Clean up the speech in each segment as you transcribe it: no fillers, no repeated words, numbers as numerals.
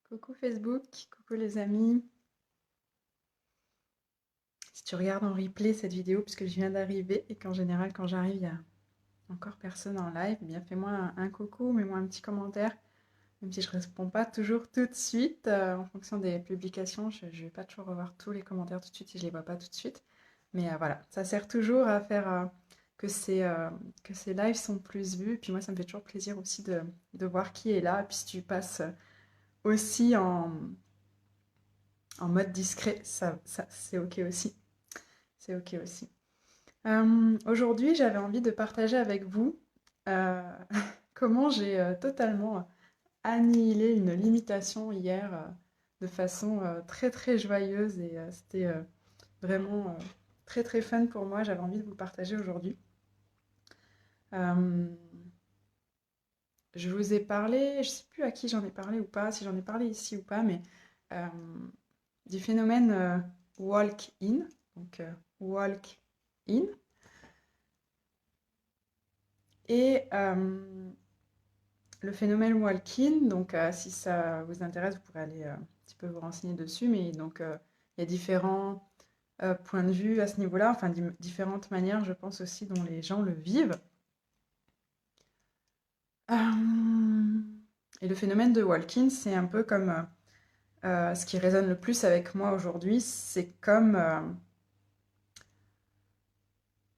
Coucou Facebook, coucou les amis. Si tu regardes en replay cette vidéo, puisque je viens d'arriver et qu'en général, quand j'arrive, il y a encore personne en live, eh bien fais-moi un coucou, mets-moi un petit commentaire, même si je ne réponds pas toujours tout de suite. En fonction des publications, je ne vais pas toujours revoir tous les commentaires tout de suite si je ne les vois pas tout de suite. Mais voilà, ça sert toujours à faire que ces lives sont plus vus. Et puis moi, ça me fait toujours plaisir aussi de voir qui est là. Et puis si tu passes aussi en mode discret, ça c'est ok aussi. C'est ok aussi. Aujourd'hui, j'avais envie de partager avec vous euh, comment j'ai totalement annihilé une limitation hier de façon très très joyeuse et c'était vraiment très très fun pour moi. J'avais envie de vous le partager aujourd'hui. Euh, je vous ai parlé, je ne sais plus à qui j'en ai parlé ou pas, si j'en ai parlé ici ou pas, mais euh, du phénomène walk-in. Donc walk-in. Et le phénomène walk-in, donc si ça vous intéresse, vous pourrez aller un petit peu vous renseigner dessus, mais donc il y a différents points de vue à ce niveau-là, enfin différentes manières, je pense aussi, dont les gens le vivent. Euh, et le phénomène de walk-in, c'est un peu comme ce qui résonne le plus avec moi aujourd'hui, c'est comme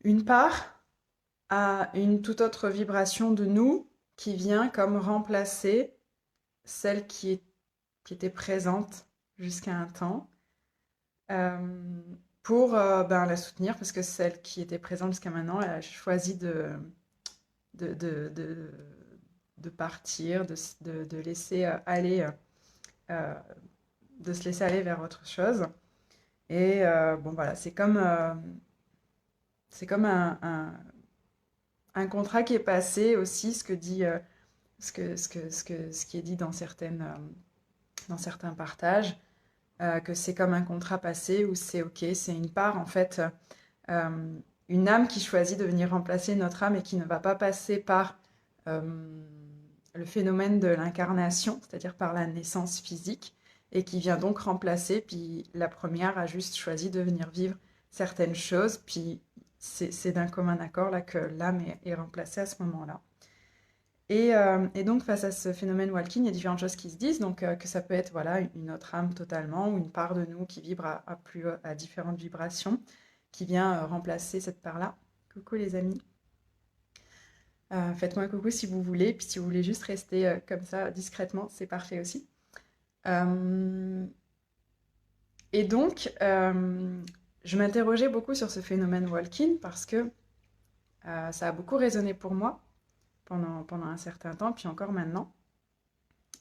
une part à une toute autre vibration de nous qui vient comme remplacer celle qui était présente jusqu'à un temps, euh, pour ben, la soutenir parce que celle qui était présente jusqu'à maintenant, elle a choisi de, de, de, de partir, de laisser aller, euh, de se laisser aller vers autre chose. Et bon voilà, c'est comme un contrat qui est passé aussi, ce que dit, ce qui est dit dans certains partages, que c'est comme un contrat passé où c'est ok, c'est une part en fait, euh, une âme qui choisit de venir remplacer notre âme et qui ne va pas passer par euh, le phénomène de l'incarnation, c'est-à-dire par la naissance physique, et qui vient donc remplacer, puis la première a juste choisi de venir vivre certaines choses, puis c'est d'un commun accord là que l'âme est remplacée à ce moment-là. Et donc, face à ce phénomène walking, il y a différentes choses qui se disent. Donc, que ça peut être voilà, une autre âme totalement, ou une part de nous qui vibre à différentes vibrations, qui vient remplacer cette part-là. Coucou les amis. Faites-moi un coucou si vous voulez. Puis si vous voulez juste rester comme ça discrètement, c'est parfait aussi. Euh, et donc, je m'interrogeais beaucoup sur ce phénomène walking parce que ça a beaucoup résonné pour moi pendant un certain temps, puis encore maintenant.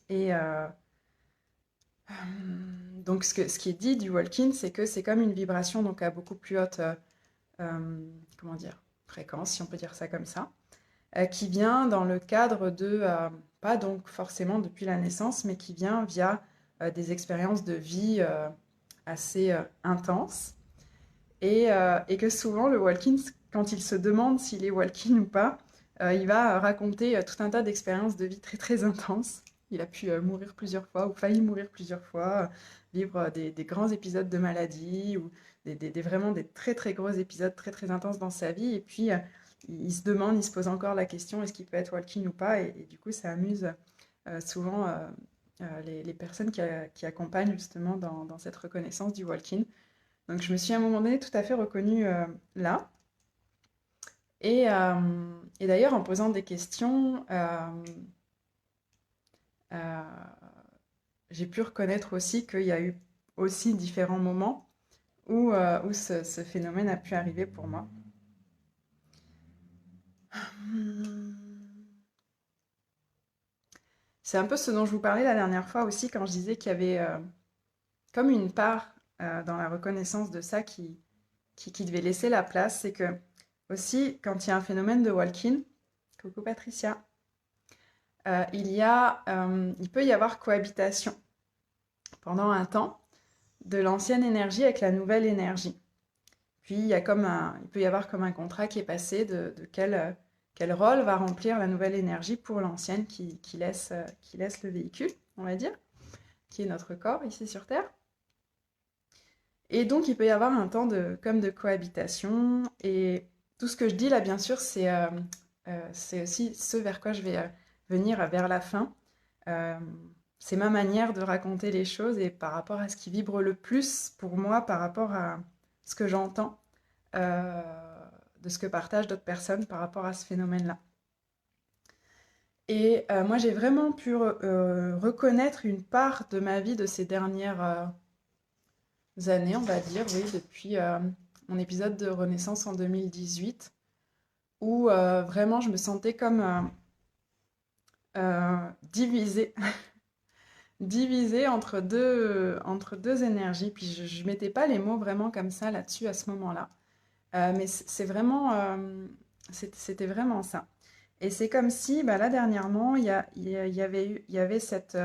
Et donc, ce qui est dit du walk-in, c'est que c'est comme une vibration donc à beaucoup plus haute, comment dire, fréquence, si on peut dire ça comme ça, qui vient dans le cadre pas donc forcément depuis la naissance, mais qui vient via des expériences de vie assez intenses. Et que souvent, le walk-in, quand il se demande s'il est walk-in ou pas, il va raconter tout un tas d'expériences de vie très très intenses. Il a pu mourir plusieurs fois ou failli mourir plusieurs fois, vivre des grands épisodes de maladie ou vraiment des très très gros épisodes très très intenses dans sa vie. Et puis, il se demande, il se pose encore la question, est-ce qu'il peut être walk-in ou pas? Et du coup, ça amuse souvent les personnes qui accompagnent justement dans cette reconnaissance du walk-in. Donc je me suis à un moment donné tout à fait reconnue là. Et d'ailleurs, en posant des questions, euh, j'ai pu reconnaître aussi qu'il y a eu aussi différents moments où ce phénomène a pu arriver pour moi. C'est un peu ce dont je vous parlais la dernière fois aussi quand je disais qu'il y avait comme une part dans la reconnaissance de ça qui devait laisser la place. C'est que aussi, quand il y a un phénomène de walk-in, coucou Patricia, il peut y avoir cohabitation pendant un temps de l'ancienne énergie avec la nouvelle énergie. Puis il peut y avoir comme un contrat qui est passé de quel rôle va remplir la nouvelle énergie pour l'ancienne qui laisse le véhicule, on va dire, qui est notre corps ici sur Terre. Et donc, il peut y avoir un temps comme de cohabitation. Et tout ce que je dis là, bien sûr, c'est aussi ce vers quoi je vais venir vers la fin. Euh, c'est ma manière de raconter les choses et par rapport à ce qui vibre le plus pour moi, par rapport à ce que j'entends, euh, de ce que partagent d'autres personnes par rapport à ce phénomène-là. Et moi, j'ai vraiment pu reconnaître une part de ma vie de ces dernières années, on va dire, oui, depuis mon épisode de Renaissance en 2018, où vraiment je me sentais comme divisée, divisée entre deux énergies. Puis je ne mettais pas les mots vraiment comme ça là-dessus à ce moment-là. Mais c'est vraiment, c'était vraiment ça. Et c'est comme si, bah, là, dernièrement, il y avait cette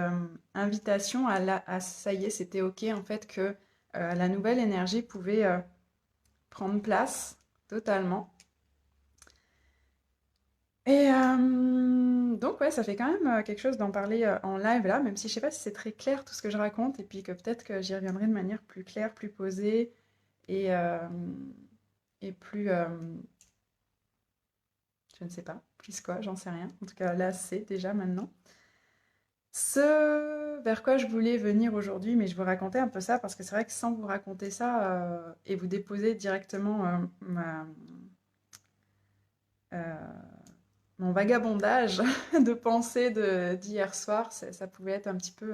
invitation ça y est, c'était OK, en fait, que la nouvelle énergie pouvait prendre place totalement. Et donc, ouais, ça fait quand même quelque chose d'en parler en live, là, même si je sais pas si c'est très clair tout ce que je raconte, et puis que peut-être que j'y reviendrai de manière plus claire, plus posée, et, euh, et plus... je ne sais pas, plus quoi, j'en sais rien. En tout cas, là, c'est déjà maintenant. Ce vers quoi je voulais venir aujourd'hui, mais je vous racontais un peu ça parce que c'est vrai que sans vous raconter ça et vous déposer directement euh, mon vagabondage de pensée d'hier soir, ça pouvait être un petit peu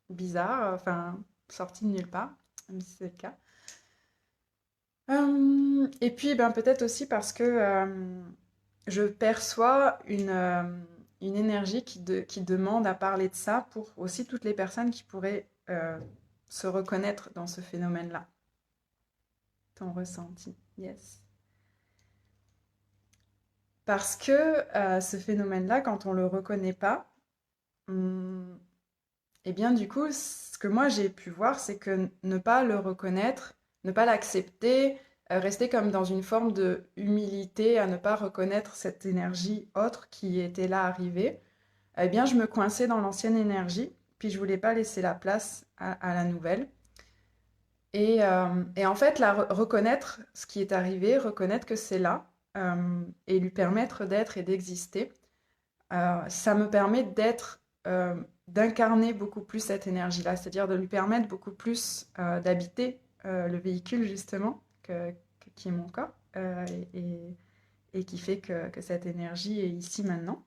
bizarre, enfin sorti de nulle part, même si c'est le cas. Et puis ben, peut-être aussi parce que je perçois une énergie qui demande à parler de ça pour aussi toutes les personnes qui pourraient se reconnaître dans ce phénomène-là. Ton ressenti, yes. Parce que ce phénomène-là, quand on ne le reconnaît pas, hum, eh bien du coup, ce que moi j'ai pu voir, c'est que ne pas le reconnaître, ne pas l'accepter, rester comme dans une forme de humilité à ne pas reconnaître cette énergie autre qui était là arrivée, eh bien, je me coinçais dans l'ancienne énergie, puis je voulais pas laisser la place à la nouvelle. Et en fait, reconnaître ce qui est arrivé, reconnaître que c'est là, et lui permettre d'être et d'exister, ça me permet d'incarner beaucoup plus cette énergie-là, c'est-à-dire de lui permettre beaucoup plus d'habiter le véhicule, justement, qui est mon corps, et qui fait que cette énergie est ici maintenant.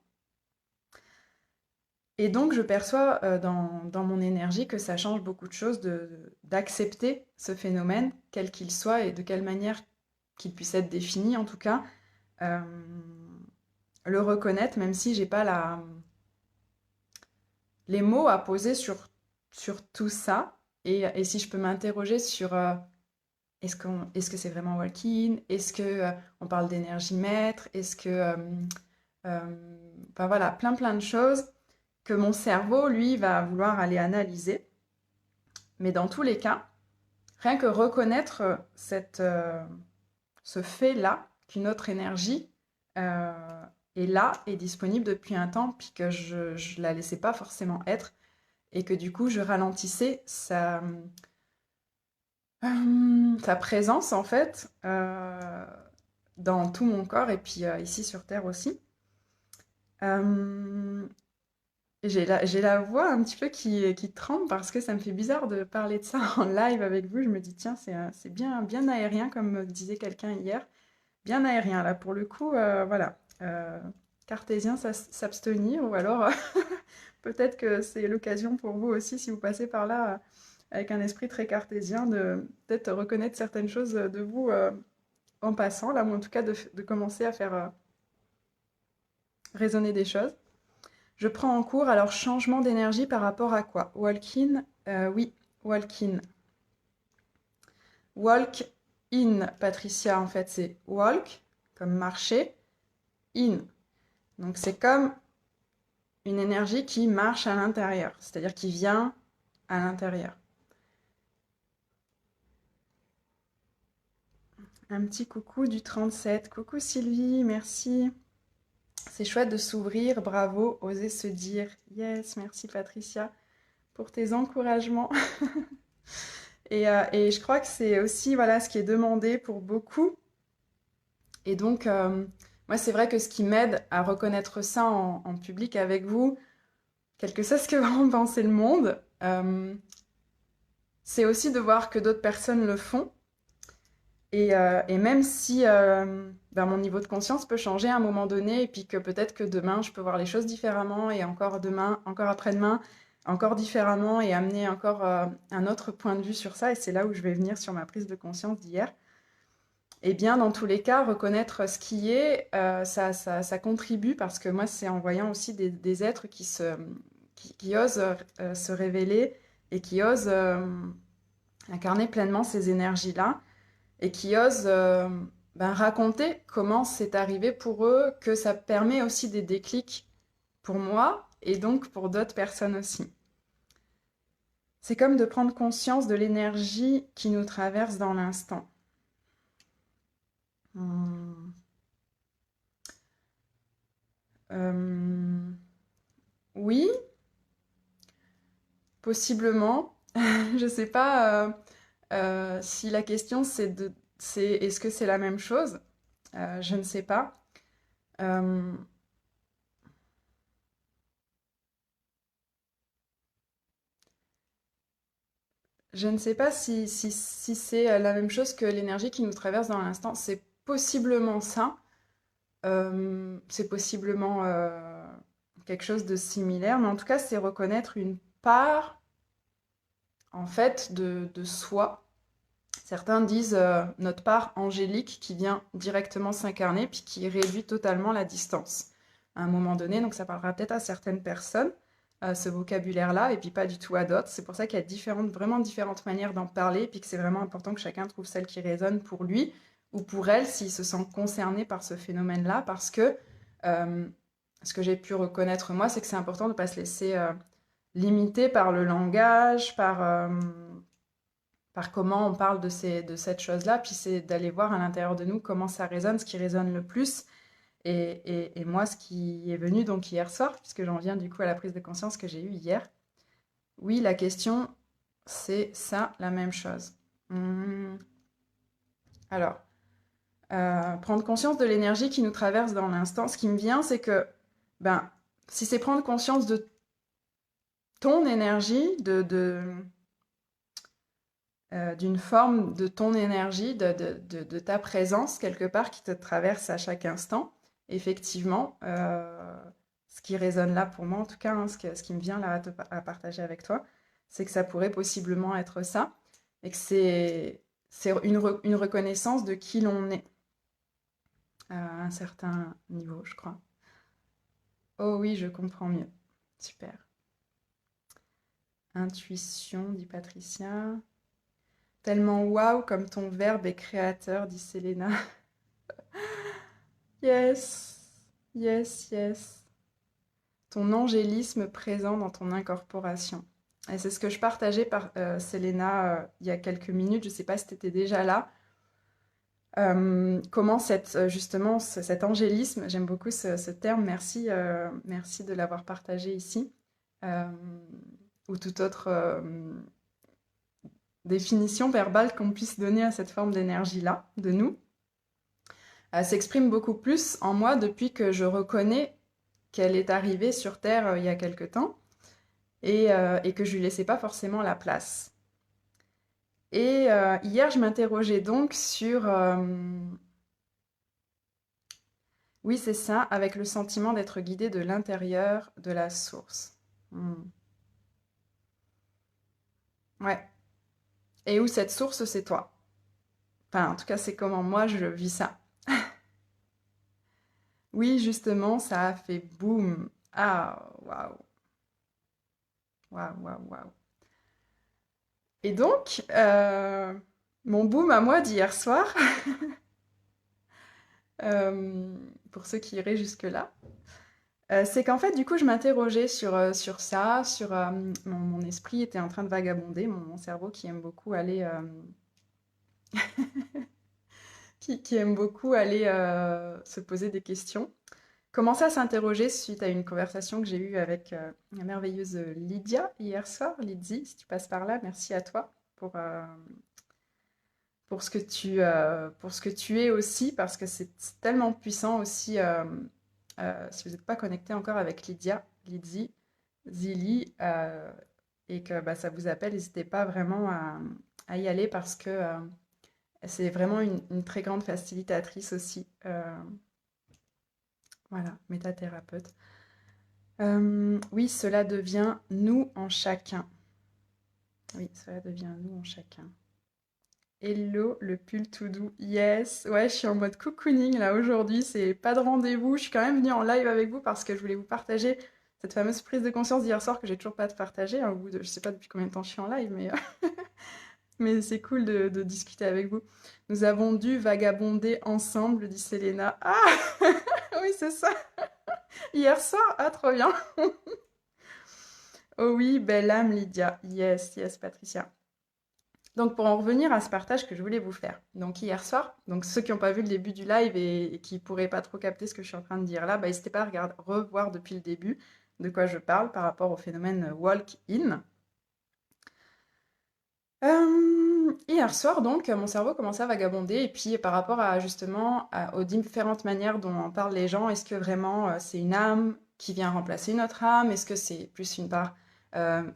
Et donc, je perçois dans mon énergie que ça change beaucoup de choses d'accepter ce phénomène, quel qu'il soit et de quelle manière qu'il puisse être défini, en tout cas, euh, le reconnaître, même si j'ai pas les mots à poser sur tout ça. Et si je peux m'interroger sur est-ce que c'est vraiment walk-in? Est-ce que on parle d'énergie maître? Est-ce que enfin voilà, plein de choses que mon cerveau, lui, va vouloir aller analyser. Mais dans tous les cas, rien que reconnaître ce fait-là, qu'une autre énergie est là, est disponible depuis un temps, puis que je ne la laissais pas forcément être, et que du coup, je ralentissais sa présence, en fait, dans tout mon corps, et puis ici sur Terre aussi. Euh, j'ai la voix un petit peu qui tremble parce que ça me fait bizarre de parler de ça en live avec vous. Je me dis, tiens, c'est bien aérien, comme me disait quelqu'un hier. Bien aérien, là, pour le coup, voilà. Cartésien, s'abstenir, ou alors peut-être que c'est l'occasion pour vous aussi, si vous passez par là avec un esprit très cartésien, de peut-être reconnaître certaines choses de vous en passant, là, ou en tout cas de commencer à faire résonner des choses. Je prends en cours, alors changement d'énergie par rapport à quoi? Walk-in, oui, walk-in. Walk-in, Patricia, en fait, c'est walk, comme marcher, in. Donc c'est comme une énergie qui marche à l'intérieur, c'est-à-dire qui vient à l'intérieur. Un petit coucou du 37. Coucou Sylvie, merci. C'est chouette de s'ouvrir, bravo, oser se dire. Yes, merci Patricia pour tes encouragements. Et je crois que c'est aussi voilà, ce qui est demandé pour beaucoup. Et donc, moi, c'est vrai que ce qui m'aide à reconnaître ça en public avec vous, quel que soit ce que va en penser le monde, c'est aussi de voir que d'autres personnes le font. Et même si ben, mon niveau de conscience peut changer à un moment donné, et puis que peut-être que demain, je peux voir les choses différemment, et encore demain, encore après-demain, encore différemment, et amener encore un autre point de vue sur ça, et c'est là où je vais venir sur ma prise de conscience d'hier. Eh bien, dans tous les cas, reconnaître ce qui est, ça contribue, parce que moi, c'est en voyant aussi des êtres qui osent se révéler, et qui osent incarner pleinement ces énergies-là, et qui osent ben, raconter comment c'est arrivé pour eux, que ça permet aussi des déclics pour moi et donc pour d'autres personnes aussi. C'est comme de prendre conscience de l'énergie qui nous traverse dans l'instant. Hum. Euh, oui, possiblement. Je ne sais pas si la question c'est est-ce que c'est la même chose. Je ne sais pas. Euh, Je ne sais pas si c'est la même chose que l'énergie qui nous traverse dans l'instant. C'est possiblement ça. C'est possiblement quelque chose de similaire. Mais en tout cas, c'est reconnaître une part, en fait, de soi. Certains disent notre part angélique qui vient directement s'incarner, puis qui réduit totalement la distance à un moment donné. Donc ça parlera peut-être à certaines personnes, ce vocabulaire-là, et puis pas du tout à d'autres. C'est pour ça qu'il y a vraiment différentes manières d'en parler, puis que c'est vraiment important que chacun trouve celle qui résonne pour lui ou pour elle s'il se sent concerné par ce phénomène-là, parce que ce que j'ai pu reconnaître moi, c'est que c'est important de ne pas se laisser limiter par le langage, par comment on parle de cette chose-là, puis c'est d'aller voir à l'intérieur de nous comment ça résonne, ce qui résonne le plus. Et moi, ce qui est venu donc hier soir, puisque j'en viens du coup à la prise de conscience que j'ai eue hier, oui, la question, c'est ça, la même chose. Hum. Alors, prendre conscience de l'énergie qui nous traverse dans l'instant, ce qui me vient, c'est que, ben, si c'est prendre conscience de ton énergie, d'une forme de ton énergie, de ta présence quelque part qui te traverse à chaque instant. Effectivement, ce qui résonne là pour moi, en tout cas, hein, ce qui me vient là à partager avec toi, c'est que ça pourrait possiblement être ça, et que c'est une reconnaissance de qui l'on est à un certain niveau, je crois. Oh oui, je comprends mieux. Super. Intuition, dit Patricia. Tellement waouh comme ton verbe est créateur, dit Selena. Yes, yes, yes. Ton angélisme présent dans ton incorporation. Et c'est ce que je partageais par Selena il y a quelques minutes. Je ne sais pas si tu étais déjà là. Comment justement cet angélisme, j'aime beaucoup ce terme, merci, merci de l'avoir partagé ici, euh, ou toute autre définition verbale qu'on puisse donner à cette forme d'énergie-là, de nous, s'exprime beaucoup plus en moi depuis que je reconnais qu'elle est arrivée sur Terre il y a quelque temps et que je lui laissais pas forcément la place. Et hier, je m'interrogeais donc sur... oui, c'est ça, avec le sentiment d'être guidé de l'intérieur de la source. Hmm. Ouais. Et où cette source, c'est toi. Enfin, en tout cas, c'est comment moi je vis ça. Oui, justement, ça a fait boum. Ah, waouh. Waouh, waouh, waouh. Et donc, mon boom à moi d'hier soir, euh, pour ceux qui iraient jusque-là, c'est qu'en fait, du coup, je m'interrogeais sur ça, mon esprit était en train de vagabonder, mon cerveau qui aime beaucoup aller, qui aime beaucoup aller se poser des questions. commencé à s'interroger suite à une conversation que j'ai eue avec la merveilleuse Lydia hier soir. Lydie, si tu passes par là, merci à toi pour ce que tu es aussi, parce que c'est tellement puissant aussi. Si vous n'êtes pas connecté encore avec Lydia, Lydie, Zili, et que bah, ça vous appelle, n'hésitez pas vraiment à y aller parce que c'est vraiment une très grande facilitatrice aussi. Voilà, métathérapeute. Oui, cela devient nous en chacun. Oui, cela devient nous en chacun. Hello, le pull tout doux. Yes, ouais, je suis en mode cocooning là aujourd'hui. C'est pas de rendez-vous. Je suis quand même venue en live avec vous parce que je voulais vous partager cette fameuse prise de conscience d'hier soir que j'ai toujours pas partagée. Au bout de, je sais pas depuis combien de temps je suis en live, mais c'est cool de discuter avec vous. Nous avons dû vagabonder ensemble, dit Selena. Ah, oui, c'est ça. Hier soir, ah, trop bien. Oh oui, belle âme, Lydia. Yes, yes, Patricia. Donc, pour en revenir à ce partage que je voulais vous faire. Donc, hier soir, donc ceux qui n'ont pas vu le début du live et qui ne pourraient pas trop capter ce que je suis en train de dire là, bah, n'hésitez pas à revoir depuis le début de quoi je parle par rapport au phénomène walk-in. Hier soir, donc, mon cerveau commençait à vagabonder, et puis par rapport à justement aux différentes manières dont en parlent les gens, est-ce que vraiment c'est une âme qui vient remplacer une autre âme? Est-ce que c'est plus une part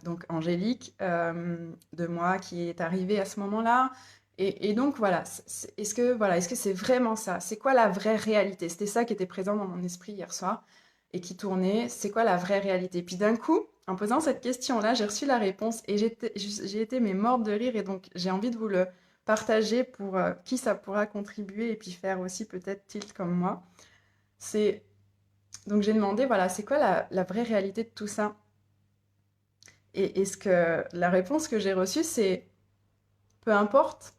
donc angélique de moi qui est arrivée à ce moment-là? Et donc voilà, est-ce que c'est vraiment ça? C'est quoi la vraie réalité? C'était ça qui était présent dans mon esprit hier soir et qui tournait. C'est quoi la vraie réalité? Puis d'un coup, en posant cette question-là, j'ai reçu la réponse et j'ai été mais morte de rire, et donc j'ai envie de vous le partager pour qui ça pourra contribuer et puis faire aussi peut-être tilt comme moi. C'est donc j'ai demandé, voilà, c'est quoi la vraie réalité de tout ça? Et ce que la réponse que j'ai reçue, c'est peu importe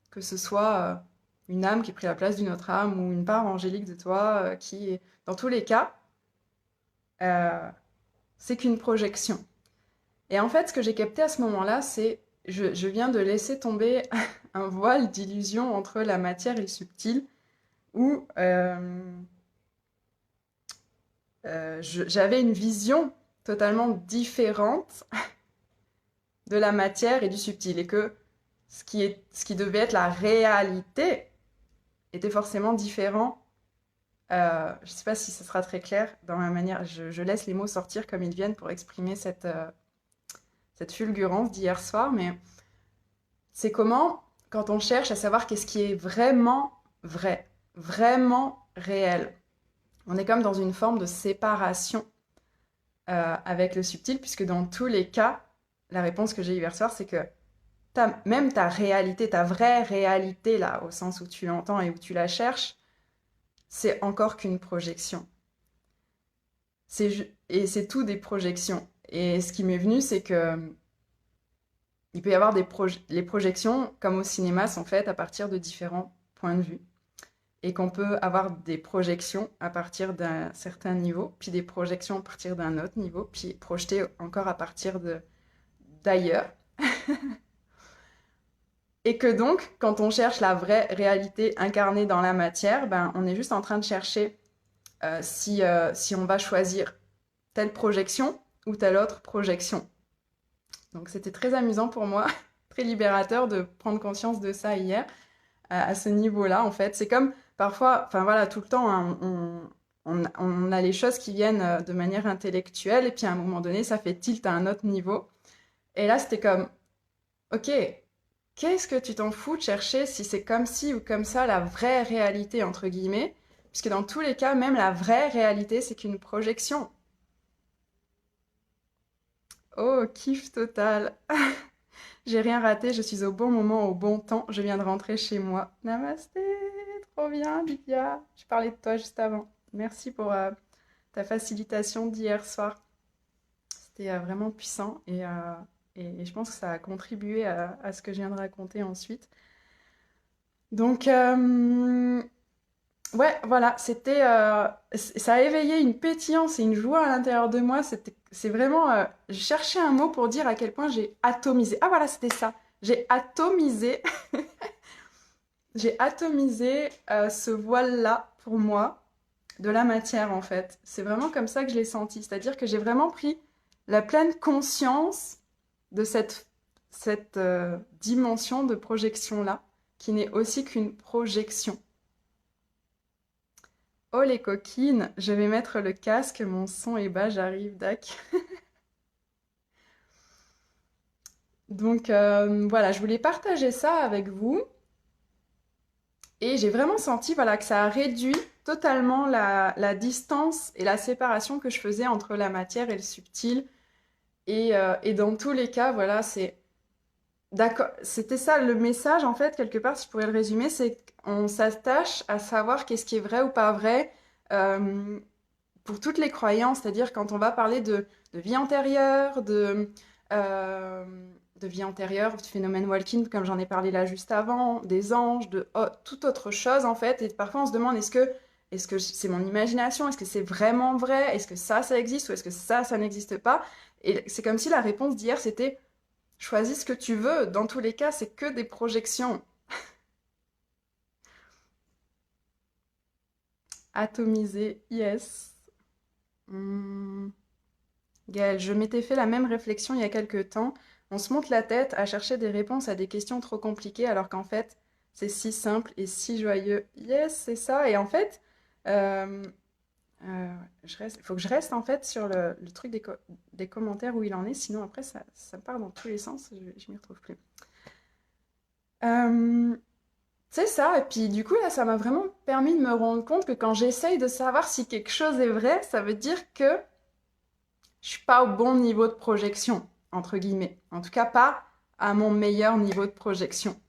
que ce soit une âme qui a pris la place d'une autre âme ou une part angélique de toi qui, dans tous les cas, euh, c'est qu'une projection. Et en fait, ce que j'ai capté à ce moment-là, c'est je viens de laisser tomber un voile d'illusion entre la matière et le subtil, où j'avais une vision totalement différente de la matière et du subtil, et que ce qui devait être la réalité était forcément différent. Je ne sais pas si ce sera très clair dans ma manière. Je laisse les mots sortir comme ils viennent pour exprimer cette fulgurance d'hier soir, mais c'est comment, quand on cherche à savoir qu'est-ce qui est vraiment vrai, vraiment réel, on est comme dans une forme de séparation avec le subtil, puisque dans tous les cas, la réponse que j'ai eue hier soir, c'est que même ta réalité, ta vraie réalité, là, au sens où tu l'entends et où tu la cherches, c'est encore qu'une projection. Et c'est tout des projections. Et ce qui m'est venu, c'est que il peut y avoir les projections, comme au cinéma, sont faites à partir de différents points de vue. Et qu'on peut avoir des projections à partir d'un certain niveau, puis des projections à partir d'un autre niveau, puis projeter encore à partir d'ailleurs. Et que donc, quand on cherche la vraie réalité incarnée dans la matière, ben, on est juste en train de chercher si on va choisir telle projection ou telle autre projection. Donc c'était très amusant pour moi, très libérateur de prendre conscience de ça hier, à ce niveau-là en fait. C'est comme parfois, enfin voilà, tout le temps, hein, on a les choses qui viennent de manière intellectuelle, et puis à un moment donné, ça fait tilt à un autre niveau. Et là, c'était comme, ok, qu'est-ce que tu t'en fous de chercher si c'est comme ci ou comme ça la vraie réalité, entre guillemets, puisque dans tous les cas, même la vraie réalité, c'est qu'une projection. Oh, kiff total. J'ai rien raté, je suis au bon moment, au bon temps. Je viens de rentrer chez moi. Namasté, trop bien, Lydia. Je parlais de toi juste avant. Merci pour ta facilitation d'hier soir. C'était vraiment puissant, et je pense que ça a contribué à ce que je viens de raconter ensuite. Donc, ouais, voilà, ça a éveillé une pétillance et une joie à l'intérieur de moi. C'est vraiment, je cherchais un mot pour dire à quel point j'ai atomisé. Ah voilà, c'était ça. J'ai atomisé, j'ai atomisé ce voile-là pour moi, de la matière, en fait. C'est vraiment comme ça que je l'ai senti. C'est-à-dire que j'ai vraiment pris la pleine conscience de cette dimension de projection-là, qui n'est aussi qu'une projection. Oh les coquines, je vais mettre le casque, mon son est bas, j'arrive, dac. Donc voilà, je voulais partager ça avec vous. Et j'ai vraiment senti voilà, que ça a réduit totalement la distance et la séparation que je faisais entre la matière et le subtil. Et dans tous les cas, voilà, c'est d'accord. C'était ça le message, en fait, quelque part, si je pourrais le résumer, c'est qu'on s'attache à savoir qu'est-ce qui est vrai ou pas vrai euh, pour toutes les croyances, c'est-à-dire quand on va parler de vie antérieure, euh, de vie antérieure, du phénomène Walking, comme j'en ai parlé là juste avant, des anges, de toute autre chose, en fait. Et parfois, on se demande, est-ce que c'est mon imagination? Est-ce que c'est vraiment vrai? Est-ce que ça existe? Ou est-ce que ça n'existe pas? Et c'est comme si la réponse d'hier, c'était choisis ce que tu veux. Dans tous les cas, c'est que des projections. Atomisées, yes. Hmm. Gaëlle, je m'étais fait la même réflexion il y a quelque temps. On se monte la tête à chercher des réponses à des questions trop compliquées alors qu'en fait, c'est si simple et si joyeux. Yes, c'est ça. Et en fait, euh, il faut que je reste en fait sur le truc des commentaires où il en est, sinon après ça part dans tous les sens, je m'y retrouve plus. Euh, c'est ça, et puis du coup là, ça m'a vraiment permis de me rendre compte que quand j'essaye de savoir si quelque chose est vrai, ça veut dire que je suis pas au bon niveau de projection, entre guillemets. En tout cas, pas à mon meilleur niveau de projection.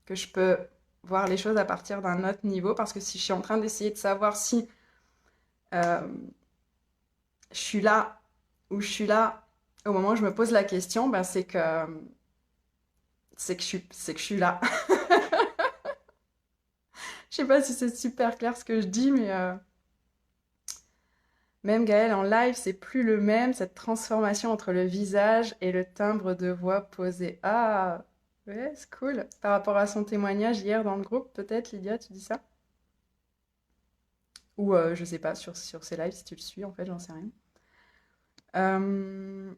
Que je peux voir les choses à partir d'un autre niveau, parce que si je suis en train d'essayer de savoir si euh, je suis là ou je suis là au moment où je me pose la question, ben c'est que je suis là. Je sais pas si c'est super clair ce que je dis, mais même Gaël en live, c'est plus le même, cette transformation entre le visage et le timbre de voix posé. Ah, ouais, c'est cool. Par rapport à son témoignage hier dans le groupe, peut-être, Lydia, tu dis ça? Ou je sais pas, sur ses lives, si tu le suis, en fait, j'en sais rien. Euh,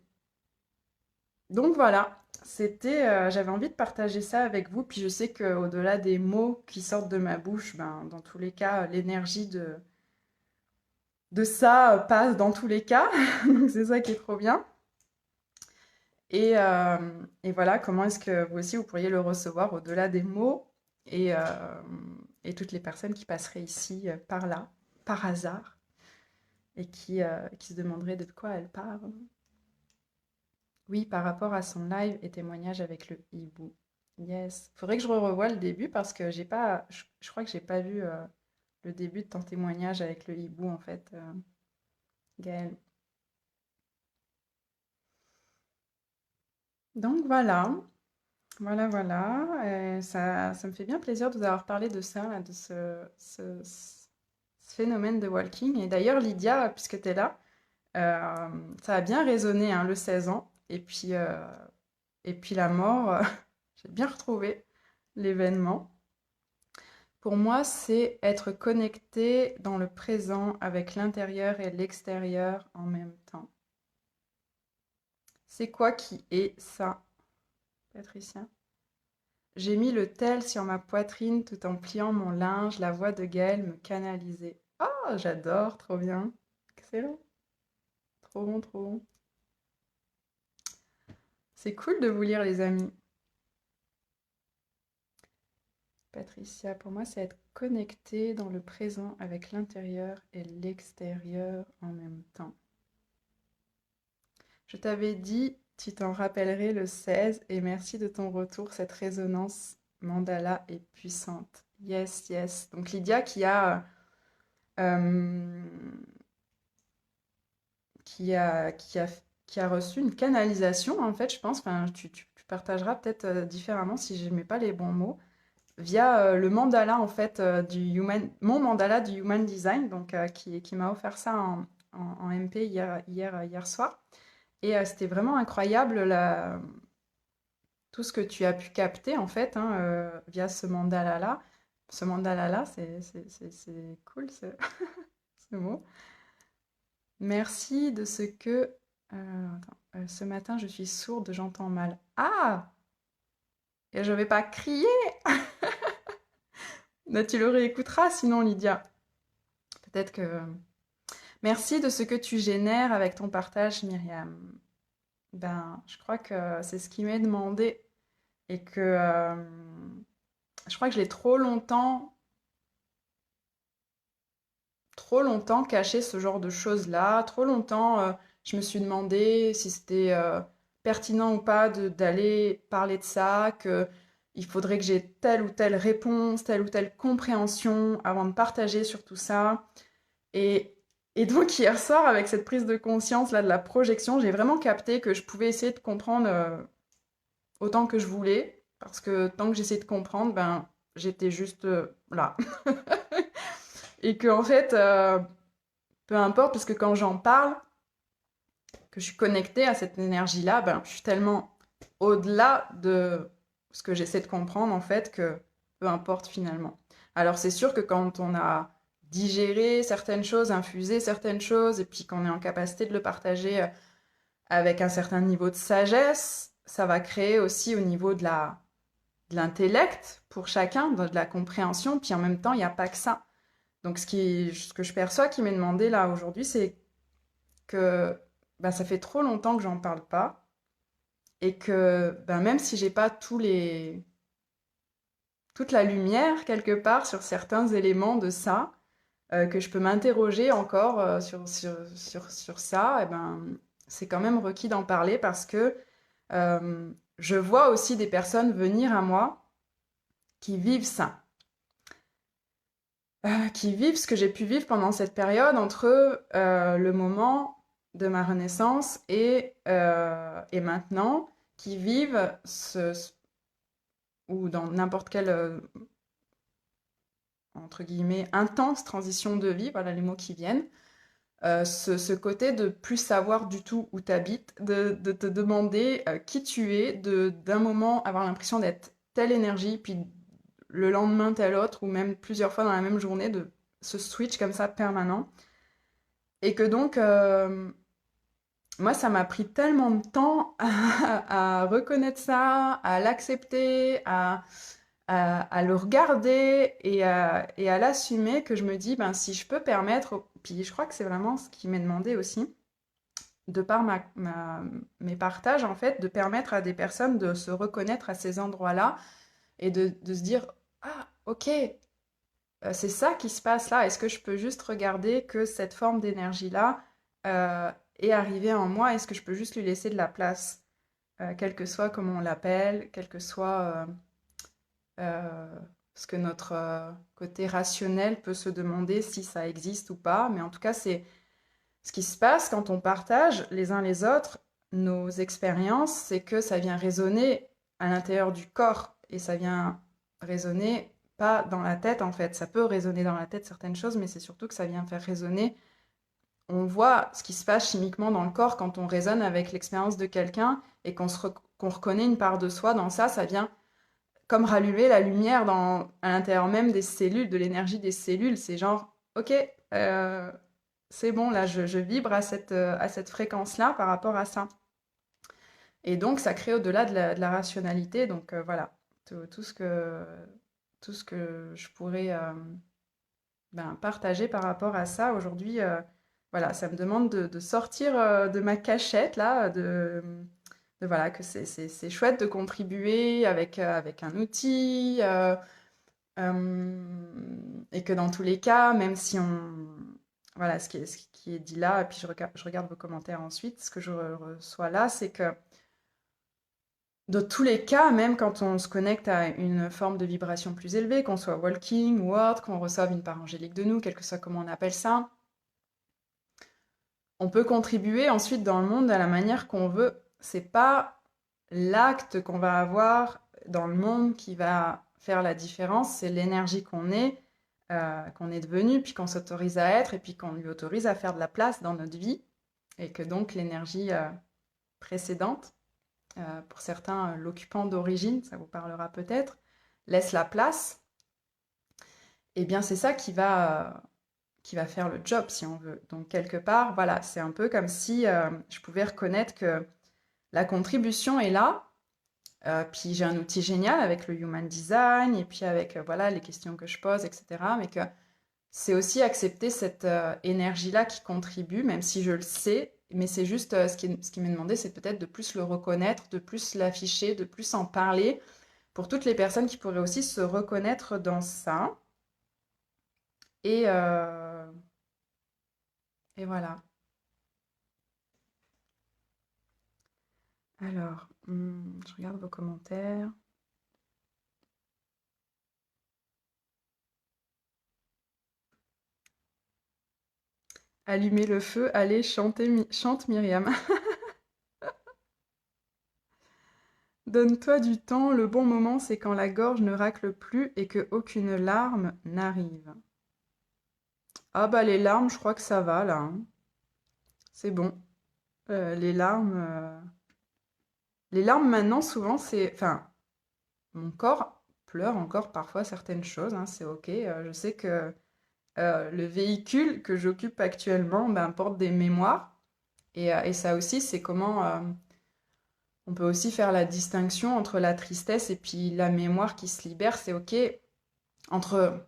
donc voilà, j'avais envie de partager ça avec vous. Puis je sais qu'au-delà des mots qui sortent de ma bouche, ben, dans tous les cas, l'énergie de ça passe dans tous les cas. Donc c'est ça qui est trop bien. Et voilà, comment est-ce que vous aussi, vous pourriez le recevoir au-delà des mots et, euh, et toutes les personnes qui passeraient ici par là, par hasard, et qui se demanderaient de quoi elle parle. Oui, par rapport à son live et témoignage avec le hibou. Yes. Faudrait que je revoie le début parce que j'ai pas, je crois que j'ai pas vu le début de ton témoignage avec le hibou en fait, Gaëlle. Donc voilà. Voilà, voilà. Ça me fait bien plaisir de vous avoir parlé de ça, là, de ce phénomène de walking. Et d'ailleurs, Lydia, puisque tu es là, euh, ça a bien résonné, hein, le 16 ans. Et puis la mort, j'ai bien retrouvé l'événement. Pour moi, c'est être connecté dans le présent avec l'intérieur et l'extérieur en même temps. C'est quoi qui est ça, Patricia? J'ai mis le tel sur ma poitrine tout en pliant mon linge, la voix de Gaël me canalisait. Oh, j'adore, trop bien. Excellent. Trop bon, trop bon. C'est cool de vous lire, les amis. Patricia, pour moi, c'est être connecté dans le présent avec l'intérieur et l'extérieur en même temps. Je t'avais dit, tu t'en rappellerais le 16, et merci de ton retour, cette résonance mandala est puissante. Yes, yes. Donc Lydia euh, qui a reçu une canalisation, en fait, je pense. Enfin, tu partageras peut-être différemment si je ne mets pas les bons mots, via le mandala, en fait, mon mandala du Human Design, donc qui m'a offert ça en MP hier soir. Et c'était vraiment incroyable tout ce que tu as pu capter, en fait, hein, via ce mandala-là. Ce mandala-là, c'est cool, c'est bon. Merci de ce que... ce matin, je suis sourde, j'entends mal. Ah! Et je vais pas crier! Bah, tu le réécouteras sinon, Lydia. Peut-être que... Merci de ce que tu génères avec ton partage, Myriam. Ben, je crois que c'est ce qui m'est demandé et que je crois que je l'ai trop longtemps caché ce genre de choses-là. Trop longtemps, je me suis demandé si c'était pertinent ou pas d'aller parler de ça, que il faudrait que j'ai telle ou telle réponse, telle ou telle compréhension avant de partager sur tout ça. Et, et donc hier soir, avec cette prise de conscience là de la projection, j'ai vraiment capté que je pouvais essayer de comprendre autant que je voulais, parce que tant que j'essayais de comprendre, ben j'étais juste là. Et que en fait, peu importe, parce que quand j'en parle, que je suis connectée à cette énergie-là, ben je suis tellement au-delà de ce que j'essaie de comprendre en fait que peu importe finalement. Alors c'est sûr que quand on a digéré certaines choses, infusé certaines choses, et puis qu'on est en capacité de le partager avec un certain niveau de sagesse, ça va créer aussi au niveau de l'intellect pour chacun, de la compréhension, puis en même temps, il n'y a pas que ça. Donc ce que je perçois qui m'est demandé là aujourd'hui, c'est que ben, ça fait trop longtemps que j'en parle pas, et que ben, même si j'ai pas toute la lumière quelque part sur certains éléments de ça, que je peux m'interroger encore sur ça, et ben, c'est quand même requis d'en parler parce que je vois aussi des personnes venir à moi qui vivent ça, qui vivent ce que j'ai pu vivre pendant cette période entre le moment de ma renaissance et maintenant, qui vivent ou dans n'importe quelle, entre guillemets, intense transition de vie, voilà les mots qui viennent, ce côté de plus savoir du tout où tu habites, de te demander qui tu es, d'un moment avoir l'impression d'être telle énergie, puis le lendemain telle autre, ou même plusieurs fois dans la même journée, de ce switch comme ça permanent. Et que donc, moi, ça m'a pris tellement de temps à reconnaître ça, à l'accepter, à le regarder et à l'assumer que je me dis, ben, si je peux permettre, puis je crois que c'est vraiment ce qui m'est demandé aussi, de par mes partages, en fait, de permettre à des personnes de se reconnaître à ces endroits-là et de se dire, ah, ok, c'est ça qui se passe là. Est-ce que je peux juste regarder que cette forme d'énergie-là est arrivée en moi? Est-ce que je peux juste lui laisser de la place, quel que soit comment on l'appelle, quel que soit ce que notre côté rationnel peut se demander si ça existe ou pas. Mais en tout cas, c'est ce qui se passe quand on partage les uns les autres nos expériences, c'est que ça vient résonner à l'intérieur du corps et ça vient résonner pas dans la tête en fait. Ça peut résonner dans la tête certaines choses, mais c'est surtout que ça vient faire résonner. On voit ce qui se passe chimiquement dans le corps quand on résonne avec l'expérience de quelqu'un et qu'on reconnaît une part de soi dans ça, ça vient comme rallumer la lumière à l'intérieur même des cellules, de l'énergie des cellules. C'est genre, ok, c'est bon, là, je vibre à cette fréquence-là par rapport à ça. Et donc, ça crée au-delà de la rationalité. Donc, voilà, tout ce que je pourrais ben, partager par rapport à ça aujourd'hui. Voilà, ça me demande de sortir de ma cachette, là, voilà, que c'est chouette de contribuer avec un outil. Et que dans tous les cas, même si on... Voilà, ce qui est dit là, et puis je regarde vos commentaires ensuite, ce que je reçois là, c'est que dans tous les cas, même quand on se connecte à une forme de vibration plus élevée, qu'on soit walking ou autre, qu'on reçoive une part angélique de nous, quel que soit comment on appelle ça, on peut contribuer ensuite dans le monde à la manière qu'on veut. C'est pas l'acte qu'on va avoir dans le monde qui va faire la différence, c'est l'énergie qu'on est devenu, puis qu'on s'autorise à être, et puis qu'on lui autorise à faire de la place dans notre vie, et que donc l'énergie précédente, pour certains l'occupant d'origine, ça vous parlera peut-être, laisse la place, et bien c'est ça qui va faire le job, si on veut. Donc, quelque part, voilà, c'est un peu comme si je pouvais reconnaître que la contribution est là. Puis j'ai un outil génial avec le Human Design et puis avec voilà, les questions que je pose, etc. Mais que c'est aussi accepter cette énergie-là qui contribue, même si je le sais. Mais c'est juste, ce qui m'est demandé, c'est peut-être de plus le reconnaître, de plus l'afficher, de plus en parler pour toutes les personnes qui pourraient aussi se reconnaître dans ça. Et, euh, et voilà. Alors, je regarde vos commentaires. Allumer le feu, allez, chante Myriam. Donne-toi du temps, le bon moment, c'est quand la gorge ne racle plus et que aucune larme n'arrive. Ah bah les larmes, je crois que ça va là, hein. C'est bon. Les larmes maintenant, souvent, c'est... Enfin, mon corps pleure encore parfois certaines choses, hein, c'est ok. Je sais que le véhicule que j'occupe actuellement ben, porte des mémoires. Et ça aussi, c'est comment on peut aussi faire la distinction entre la tristesse et puis la mémoire qui se libère. C'est ok entre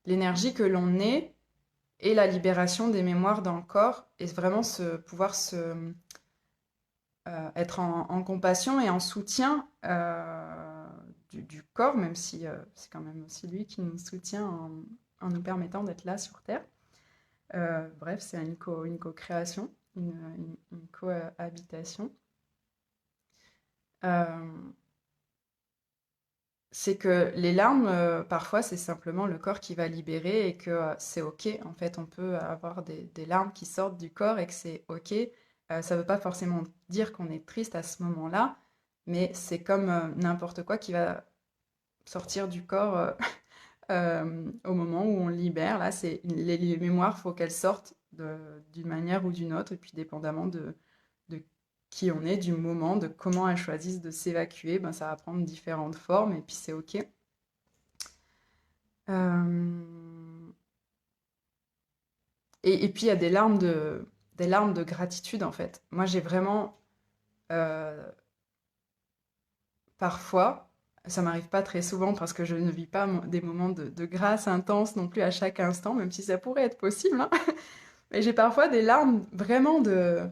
l'énergie que l'on est et la libération des mémoires dans le corps et vraiment pouvoir être en compassion et en soutien du corps, même si c'est quand même aussi lui qui nous soutient en nous permettant d'être là sur Terre. Bref, c'est une co-création, une cohabitation. Euh, c'est que les larmes, parfois, c'est simplement le corps qui va libérer et que c'est OK. En fait, on peut avoir des larmes qui sortent du corps et que c'est OK. Ça ne veut pas forcément dire qu'on est triste à ce moment-là, mais c'est comme n'importe quoi qui va sortir du corps au moment où on libère. Là, c'est les mémoires, il faut qu'elles sortent d'une manière ou d'une autre, et puis dépendamment de qui on est, du moment, de comment elles choisissent de s'évacuer, ben, ça va prendre différentes formes, et puis c'est OK. Euh, et puis il y a des larmes de gratitude, en fait. Moi, j'ai vraiment, euh, parfois, ça m'arrive pas très souvent parce que je ne vis pas des moments de grâce intense non plus à chaque instant, même si ça pourrait être possible, hein. Mais j'ai parfois des larmes vraiment de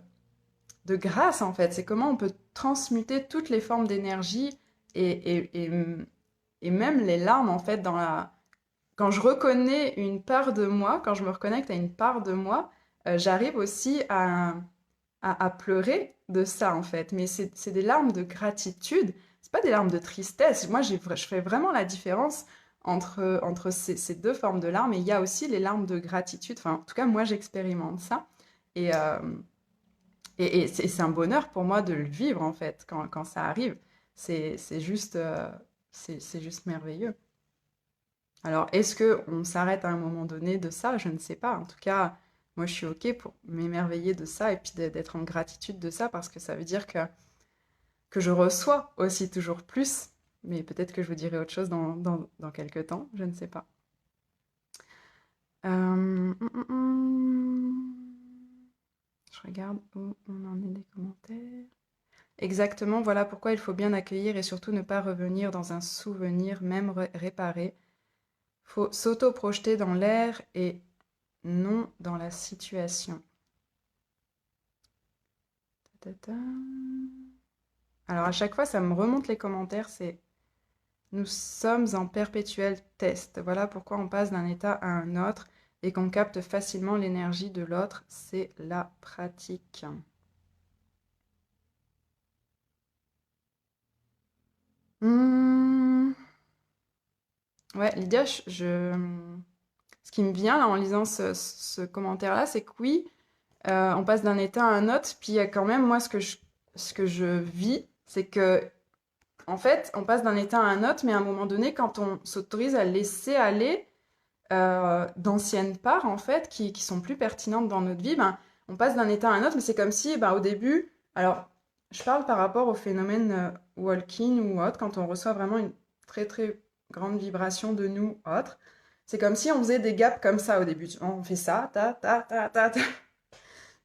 grâce, en fait. C'est comment on peut transmuter toutes les formes d'énergie et même les larmes, en fait, quand je reconnais une part de moi, quand je me reconnecte à une part de moi, j'arrive aussi à pleurer de ça, en fait. Mais c'est des larmes de gratitude. C'est pas des larmes de tristesse. Moi, je fais vraiment la différence entre ces deux formes de larmes. Et il y a aussi les larmes de gratitude. Enfin, en tout cas, moi, j'expérimente ça. Et, euh, et c'est un bonheur pour moi de le vivre, en fait, quand ça arrive. C'est juste, c'est juste merveilleux. Alors, est-ce que on s'arrête à un moment donné de ça? Je ne sais pas. En tout cas, moi, je suis OK pour m'émerveiller de ça et puis d'être en gratitude de ça parce que ça veut dire que je reçois aussi toujours plus. Mais peut-être que je vous dirai autre chose dans quelques temps. Je ne sais pas. Je regarde où on en est des commentaires. Exactement, voilà pourquoi il faut bien accueillir et surtout ne pas revenir dans un souvenir, même réparé. Faut s'auto-projeter dans l'air et non dans la situation. Ta-ta-ta. Alors à chaque fois, ça me remonte les commentaires, c'est nous sommes en perpétuel test. Voilà pourquoi on passe d'un état à un autre et qu'on capte facilement l'énergie de l'autre, c'est la pratique. Hmm, ouais, Lydia, ce qui me vient là, en lisant ce commentaire-là, c'est que oui, on passe d'un état à un autre, puis il y a quand même, moi, ce que je vis, c'est que, en fait, on passe d'un état à un autre, mais à un moment donné, quand on s'autorise à laisser aller d'anciennes parts, en fait, qui sont plus pertinentes dans notre vie, ben, on passe d'un état à un autre, mais c'est comme si, ben, au début, alors, je parle par rapport au phénomène walk-in ou autre, quand on reçoit vraiment une très, très grande vibration de nous, autre. C'est comme si on faisait des gaps comme ça au début. On fait ça, ta, ta, ta, ta, ta.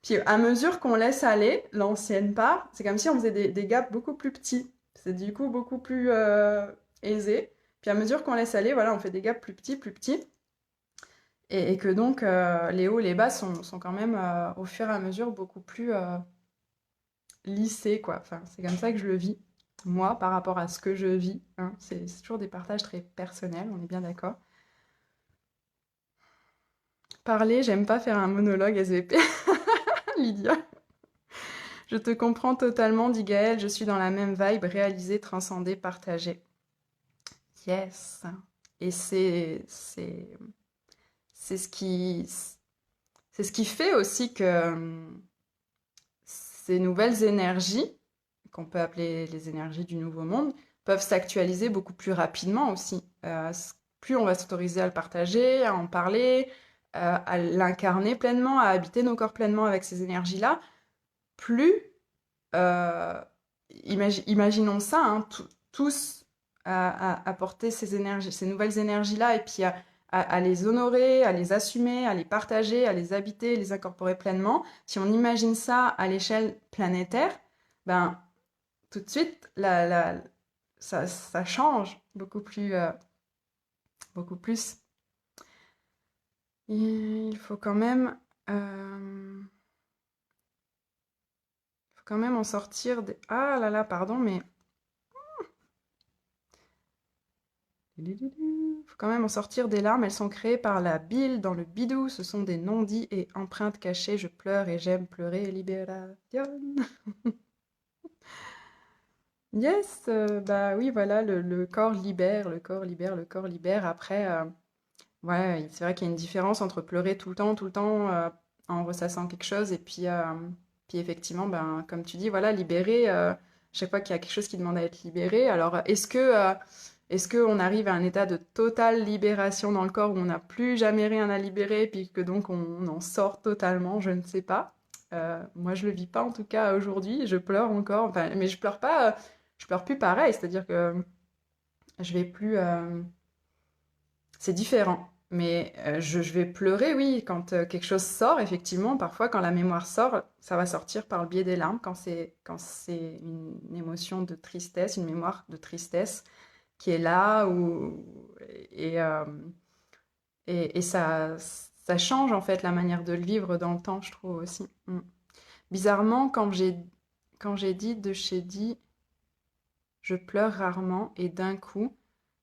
Puis à mesure qu'on laisse aller l'ancienne part, c'est comme si on faisait des gaps beaucoup plus petits. C'est du coup beaucoup plus aisé. Puis à mesure qu'on laisse aller, voilà, on fait des gaps plus petits, plus petits. Et que donc les hauts et les bas sont quand même au fur et à mesure beaucoup plus lissés, quoi. Enfin, c'est comme ça que je le vis, moi, par rapport à ce que je vis, hein. C'est toujours des partages très personnels, on est bien d'accord. Parler, j'aime pas faire un monologue SVP. Lydia. Je te comprends totalement, dit Gaëlle, je suis dans la même vibe, réaliser, transcender, partager. Yes. Et c'est ce qui c'est ce qui fait aussi que ces nouvelles énergies, qu'on peut appeler les énergies du nouveau monde, peuvent s'actualiser beaucoup plus rapidement aussi. Plus on va s'autoriser à le partager, à en parler, à l'incarner pleinement, à habiter nos corps pleinement avec ces énergies-là, plus euh, imaginons ça, hein, tous à porter ces énergies, ces nouvelles énergies-là, et puis à les honorer, à les assumer, à les partager, à les habiter, les incorporer pleinement. Si on imagine ça à l'échelle planétaire, ben tout de suite, ça change beaucoup plus, beaucoup plus. Il faut quand même, en sortir des... Ah là là, pardon, mais faut quand même en sortir des larmes, elles sont créées par la bile dans le bidou, ce sont des non-dits et empreintes cachées, je pleure et j'aime pleurer, libération. Yes, bah oui, voilà, le corps libère, le corps libère, le corps libère. Après, ouais, c'est vrai qu'il y a une différence entre pleurer tout le temps, en ressassant quelque chose, et puis effectivement, ben, comme tu dis, voilà, libérer, chaque fois qu'il y a quelque chose qui demande à être libéré. Alors, est-ce qu'on arrive à un état de totale libération dans le corps où on n'a plus jamais rien à libérer, puis que donc on en sort totalement? Je ne sais pas. Moi, je le vis pas en tout cas aujourd'hui. Je pleure encore, enfin, mais je pleure plus pareil. C'est-à-dire que je vais plus. C'est différent. Mais je vais pleurer, oui, quand quelque chose sort, effectivement. Parfois, quand la mémoire sort, ça va sortir par le biais des larmes, quand c'est une émotion de tristesse, une mémoire de tristesse qui est là, et, euh, et ça change en fait la manière de le vivre dans le temps, je trouve aussi. Mm. Bizarrement, quand j'ai dit de chez dit, je pleure rarement et d'un coup,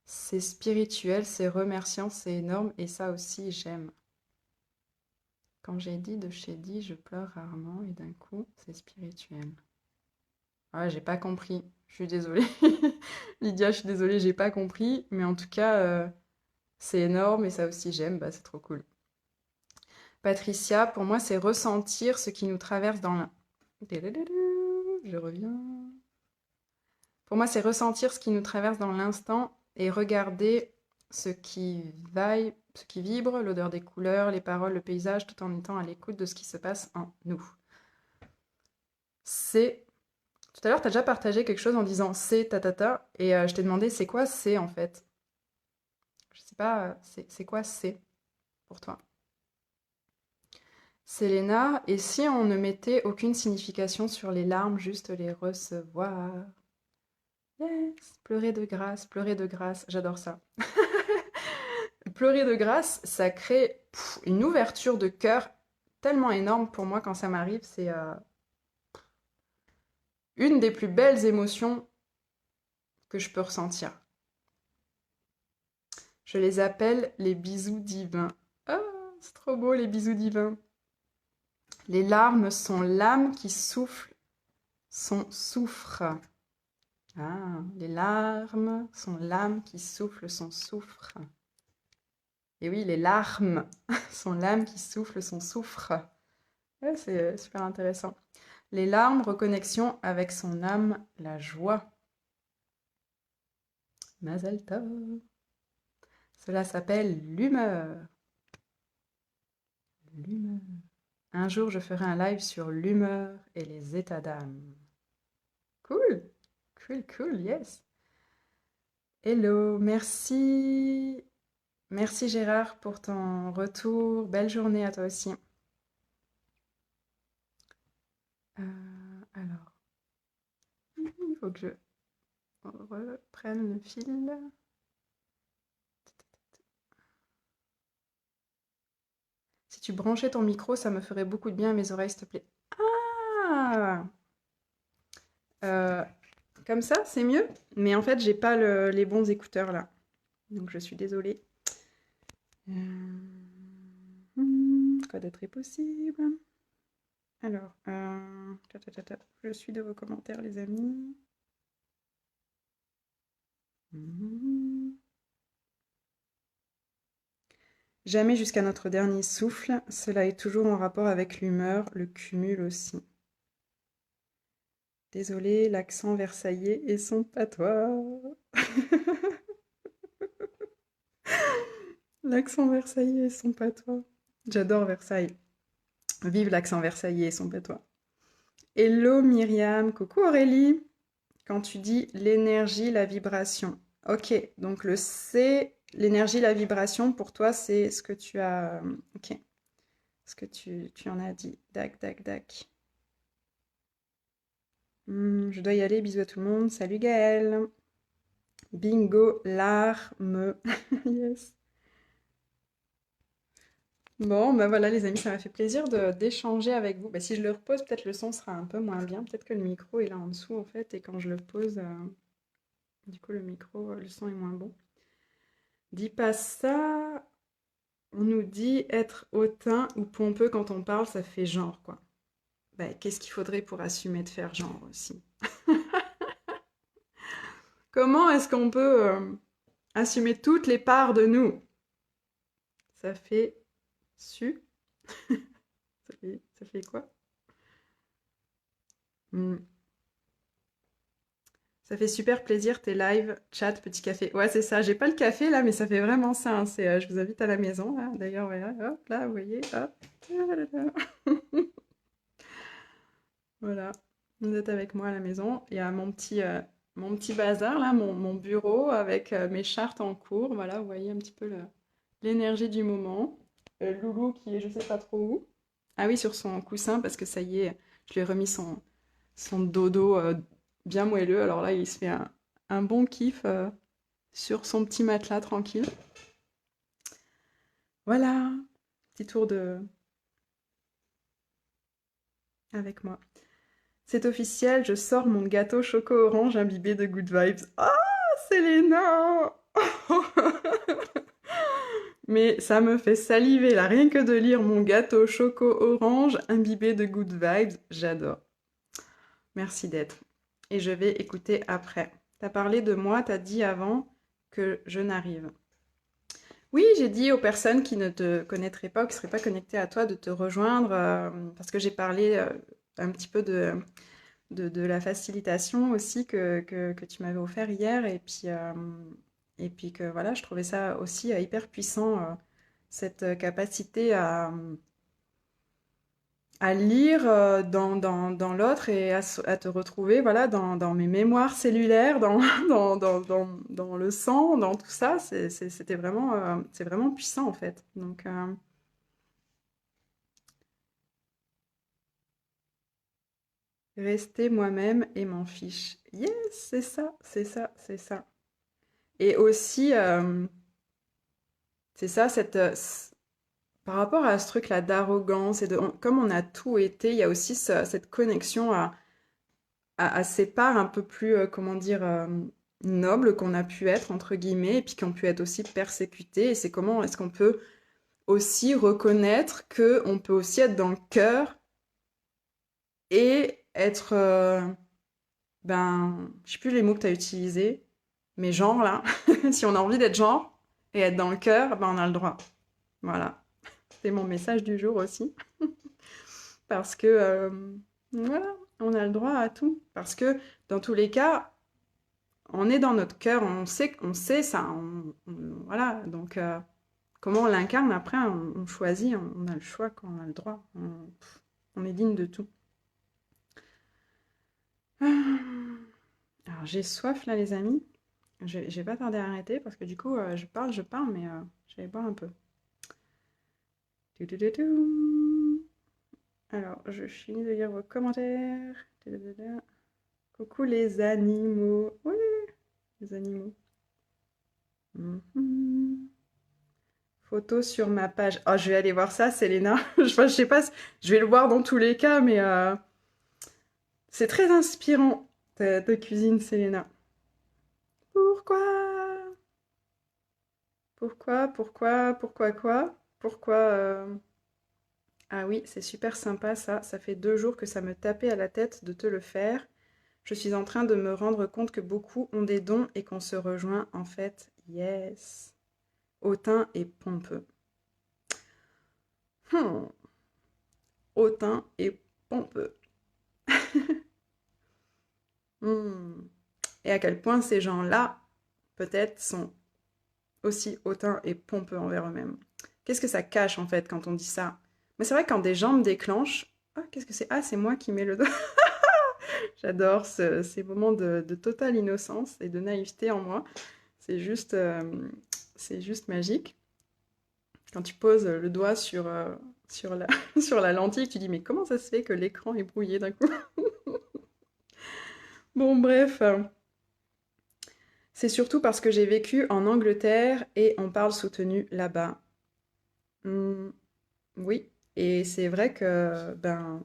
c'est spirituel, c'est remerciant, c'est énorme et ça aussi j'aime. Quand j'ai dit de chez dit, je pleure rarement et d'un coup, c'est spirituel. Ah, j'ai pas compris. Je suis désolée. Lydia, je suis désolée, j'ai pas compris. Mais en tout cas, c'est énorme et ça aussi j'aime. Bah, c'est trop cool. Patricia, pour moi, c'est ressentir ce qui nous traverse dans la... Je reviens. Pour moi, c'est ressentir ce qui nous traverse dans l'instant et regarder ce qui vibre, l'odeur des couleurs, les paroles, le paysage, tout en étant à l'écoute de ce qui se passe en nous. C'est... Tout à l'heure, tu as déjà partagé quelque chose en disant c'est ta ta ta, et je t'ai demandé c'est quoi c'est en fait. Je sais pas, c'est quoi c'est pour toi. Selena, et si on ne mettait aucune signification sur les larmes, juste les recevoir? Yes, pleurer de grâce, j'adore ça. Pleurer de grâce, ça crée une ouverture de cœur tellement énorme pour moi quand ça m'arrive. C'est une des plus belles émotions que je peux ressentir. Je les appelle les bisous divins. Ah, c'est trop beau les bisous divins. Les larmes sont l'âme qui souffle son soufre. Ah, les larmes sont l'âme qui souffle son soufre. Et oui, les larmes sont l'âme qui souffle son soufre. Ouais, c'est super intéressant. Les larmes, reconnexion avec son âme, la joie. Mazel tov. Cela s'appelle l'humeur. L'humeur. Un jour, je ferai un live sur l'humeur et les états d'âme. Cool, cool, cool, yes. Hello, merci. Merci Gérard pour ton retour. Belle journée à toi aussi. Alors, il faut que je reprenne le fil. Si tu branchais ton micro, ça me ferait beaucoup de bien à mes oreilles, s'il te plaît. Ah! Euh, Comme ça, c'est mieux. Mais en fait, j'ai pas les bons écouteurs là. Donc je suis désolée. Quoi d'autre est possible? Alors, je suis de vos commentaires, les amis. Jamais jusqu'à notre dernier souffle, cela est toujours en rapport avec l'humeur, le cumul aussi. Désolé, l'accent versaillais et son patois. L'accent versaillais et son patois. J'adore Versailles. Vive l'accent versaillais et son patois. Hello Myriam, coucou Aurélie. Quand tu dis l'énergie, la vibration. Ok, donc le C, l'énergie, la vibration, pour toi, c'est ce que tu as. Ok, ce que tu en as dit. Dac, dac, dac. Je dois y aller, bisous à tout le monde. Salut Gaëlle. Bingo, larme. Yes. Bon, bah voilà les amis, ça m'a fait plaisir d'échanger avec vous. Bah, si je le repose, peut-être le son sera un peu moins bien. Peut-être que le micro est là en dessous en fait, et quand je le pose, du coup le micro, le son est moins bon. Dis pas ça. On nous dit être hautain ou pompeux quand on parle, ça fait genre quoi. Bah, qu'est-ce qu'il faudrait pour assumer de faire genre aussi? Comment est-ce qu'on peut assumer toutes les parts de nous? Ça fait su. Ça fait quoi? Hmm. Ça fait super plaisir tes lives, chat, petit café. Ouais, c'est ça. J'ai pas le café là, mais ça fait vraiment ça, hein. C'est, je vous invite à la maison là. D'ailleurs, voilà, hop là, vous voyez, hop. Voilà. Vous êtes avec moi à la maison. Il y a mon petit bazar là, mon bureau avec mes chartes en cours. Voilà, vous voyez un petit peu l'énergie du moment. Loulou qui est je sais pas trop où. Ah oui, sur son coussin parce que ça y est, je lui ai remis son dodo bien moelleux. Alors là, il se fait un bon kiff sur son petit matelas tranquille. Voilà, petit tour de avec moi. C'est officiel, je sors mon gâteau choco-orange imbibé de good vibes. Ah, Selena! Mais ça me fait saliver là, rien que de lire mon gâteau choco-orange imbibé de good vibes. J'adore. Merci d'être. Et je vais écouter après. T'as parlé de moi, t'as dit avant que je n'arrive. Oui, j'ai dit aux personnes qui ne te connaîtraient pas ou qui ne seraient pas connectées à toi de te rejoindre parce que j'ai parlé un petit peu de la facilitation aussi que tu m'avais offert hier et puis que voilà, je trouvais ça aussi hyper puissant, cette capacité à lire dans l'autre et à te retrouver voilà, dans mes mémoires cellulaires, dans le sang, dans tout ça. C'était vraiment, c'est vraiment puissant en fait. Donc, rester moi-même et m'en fiche. Yes, c'est ça, c'est ça, c'est ça. Et aussi, c'est ça, par rapport à ce truc-là d'arrogance comme on a tout été, il y a aussi cette connexion à ces parts un peu plus, comment dire, nobles qu'on a pu être, entre guillemets, et puis qui ont pu être aussi persécutées. Et c'est comment est-ce qu'on peut aussi reconnaître que on peut aussi être dans le cœur et être, ben, je sais plus les mots que tu as utilisés, mais genre là, si on a envie d'être genre et être dans le cœur, ben on a le droit. Voilà. C'est mon message du jour aussi. Parce que, voilà, on a le droit à tout. Parce que dans tous les cas, on est dans notre cœur, on sait ça. Voilà, donc comment on l'incarne après, on choisit, on a le choix, quand on a le droit. On est digne de tout. Alors j'ai soif là, les amis. Je vais pas tarder à arrêter parce que du coup, je parle, mais je vais boire un peu. Tudududum. Alors, je finis de lire vos commentaires. Tudududum. Coucou les animaux. Oui, les animaux. Mhm. Photo sur ma page. Oh, je vais aller voir ça, Selena. Je sais pas, je vais le voir dans tous les cas, mais c'est très inspirant, ta cuisine, Selena. Pourquoi? Pourquoi quoi? Pourquoi Ah oui, c'est super sympa ça. Ça fait 2 jours que ça me tapait à la tête de te le faire. Je suis en train de me rendre compte que beaucoup ont des dons et qu'on se rejoint en fait. Yes. Hautain et pompeux. Hmm. Hautain et pompeux. Hmm. Et à quel point ces gens-là, peut-être, sont aussi hautains et pompeux envers eux-mêmes. Qu'est-ce que ça cache en fait quand on dit ça? Mais c'est vrai quand des gens me déclenchent, ah, qu'est-ce que c'est? Ah, c'est moi qui mets le doigt. J'adore ces moments de totale innocence et de naïveté en moi. C'est juste, euh, c'est juste magique. Quand tu poses le doigt sur la, sur la lentille, tu dis mais comment ça se fait que l'écran est brouillé d'un coup? Bon, bref, c'est surtout parce que j'ai vécu en Angleterre et on parle soutenu là-bas. Hmm, oui, et c'est vrai que ben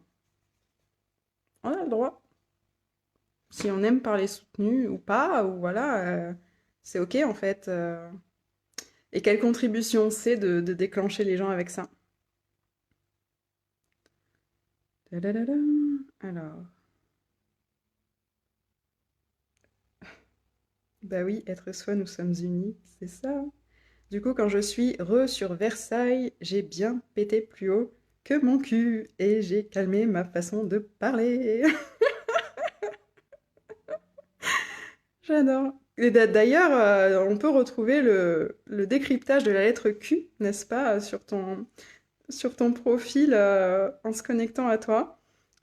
on a le droit. Si on aime parler soutenu ou pas, ou voilà, c'est ok en fait. Et quelle contribution c'est de déclencher les gens avec ça? Tadadada. Alors, bah oui, être soi, nous sommes unis, c'est ça. Du coup, quand je suis sur Versailles, j'ai bien pété plus haut que mon cul et j'ai calmé ma façon de parler. J'adore. Et d'ailleurs, on peut retrouver le décryptage de la lettre Q, n'est-ce pas, sur ton profil en se connectant à toi,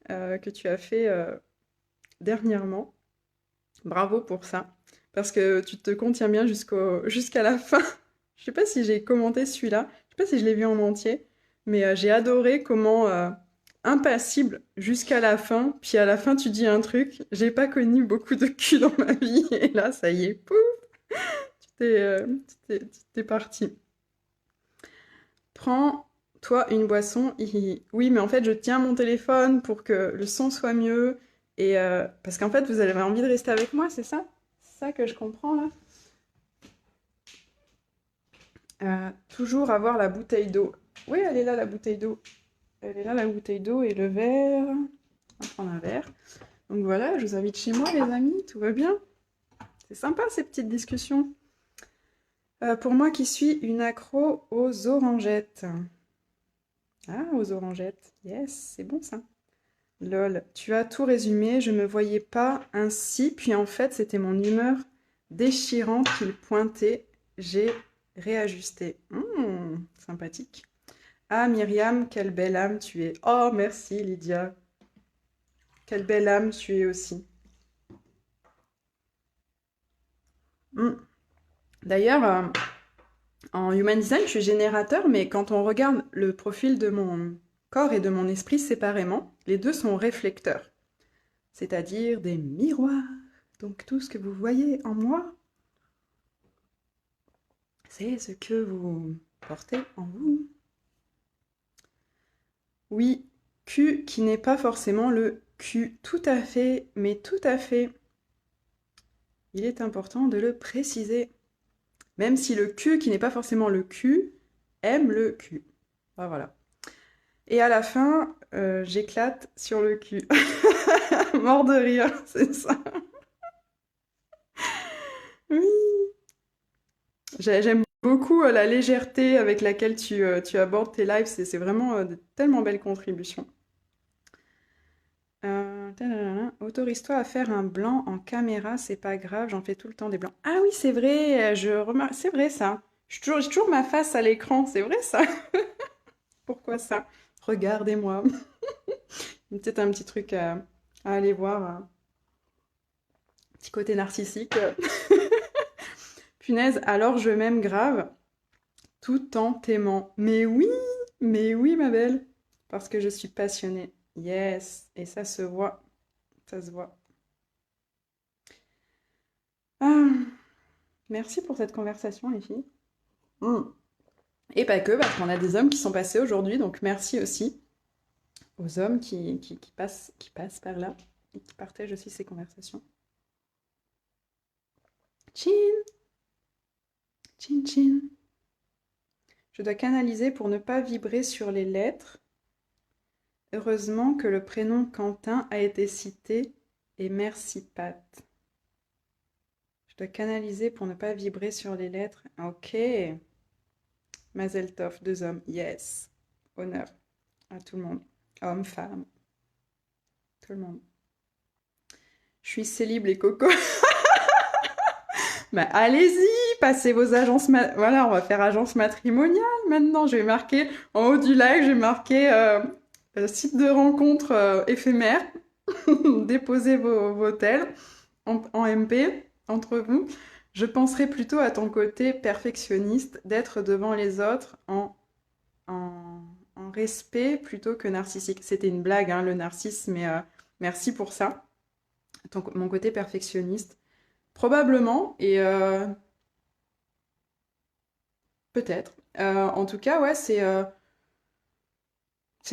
que tu as fait dernièrement. Bravo pour ça. Parce que tu te contiens bien jusqu'à la fin. Je sais pas si j'ai commenté celui-là, je sais pas si je l'ai vu en entier, mais j'ai adoré comment impassible jusqu'à la fin, puis à la fin tu dis un truc, j'ai pas connu beaucoup de cul dans ma vie, et là ça y est, pouf, tu t'es parti. Prends-toi une boisson. Hihihi. Oui, mais en fait, je tiens mon téléphone pour que le son soit mieux. Et parce qu'en fait, vous avez envie de rester avec moi, c'est ça? C'est ça que je comprends là. Toujours avoir la bouteille d'eau. Oui, elle est là, la bouteille d'eau. Elle est là, la bouteille d'eau et le verre. On va prendre un verre. Donc voilà, je vous invite chez moi, les amis. Tout va bien. C'est sympa ces petites discussions. Pour moi qui suis une accro aux orangettes. Ah, aux orangettes. Yes, c'est bon ça. Lol, tu as tout résumé, je me voyais pas ainsi, puis en fait c'était mon humeur déchirante qu'il pointait, j'ai réajusté. Sympathique. Ah Myriam, quelle belle âme tu es. Oh merci Lydia, quelle belle âme tu es aussi. Hmm. D'ailleurs, en Human Design, je suis générateur, mais quand on regarde le profil de mon corps et de mon esprit séparément, les deux sont réflecteurs, c'est-à-dire des miroirs. Donc tout ce que vous voyez en moi, c'est ce que vous portez en vous. Oui, Q qui n'est pas forcément le Q. Tout à fait, mais tout à fait. Il est important de le préciser. Même si le Q qui n'est pas forcément le Q aime le Q. Ah, voilà. Et à la fin, j'éclate sur le cul. Mort de rire, c'est ça. Oui. J'aime beaucoup la légèreté avec laquelle tu abordes tes lives. C'est vraiment de tellement belles contributions. Autorise-toi à faire un blanc en caméra, c'est pas grave, j'en fais tout le temps des blancs. Ah oui, c'est vrai, je remarque, c'est vrai ça. J'ai toujours ma face à l'écran, c'est vrai ça. Pourquoi ça? Regardez-moi. Peut-être un petit truc à aller voir, un petit côté narcissique. Punaise, alors je m'aime grave, tout en t'aimant. Mais oui, ma belle, parce que je suis passionnée. Yes, et ça se voit, ça se voit. Ah, merci pour cette conversation, les filles. Mm. Et pas que, parce qu'on a des hommes qui sont passés aujourd'hui, donc merci aussi aux hommes qui passent par là et qui partagent aussi ces conversations. Chin, chin, chin. Je dois canaliser pour ne pas vibrer sur les lettres. Heureusement que le prénom Quentin a été cité et merci Pat. Je dois canaliser pour ne pas vibrer sur les lettres. Ok. Mazel tov, 2 hommes. Yes. Honneur à tout le monde. Hommes, femmes, tout le monde. Je suis célib les cocos. Bah, allez-y, passez vos agences. Voilà, on va faire agence matrimoniale maintenant. Je vais marquer en haut du live, je vais marquer site de rencontre éphémère. Déposez vos tels en MP entre vous. Je penserai plutôt à ton côté perfectionniste d'être devant les autres en respect plutôt que narcissique. C'était une blague, hein, le narcissisme, mais merci pour ça. Mon côté perfectionniste. Probablement, et peut-être. En tout cas, ouais, c'est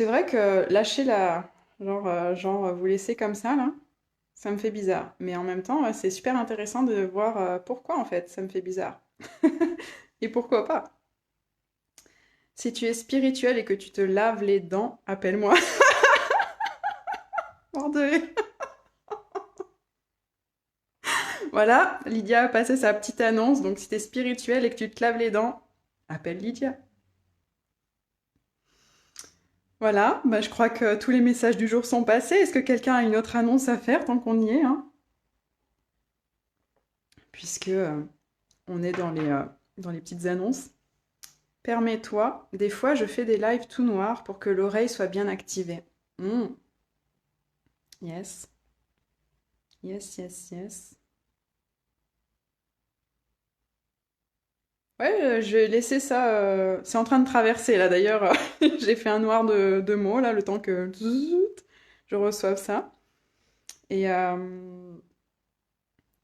vrai que lâcher la... genre vous laisser comme ça, là, ça me fait bizarre. Mais en même temps, c'est super intéressant de voir pourquoi, en fait, ça me fait bizarre. Et pourquoi pas? Si tu es spirituel et que tu te laves les dents, appelle-moi. Mort de rire. Voilà, Lydia a passé sa petite annonce. Donc, si t'es spirituel et que tu te laves les dents, appelle Lydia. Voilà, bah, je crois que tous les messages du jour sont passés. Est-ce que quelqu'un a une autre annonce à faire tant qu'on y est, hein? Puisque on est dans les petites annonces. Permets-toi, des fois je fais des lives tout noirs pour que l'oreille soit bien activée. Mm. Yes, yes, yes, yes. Ouais, je vais laisser ça. C'est en train de traverser là d'ailleurs. J'ai fait un noir de mots là, le temps que je reçoive ça. Et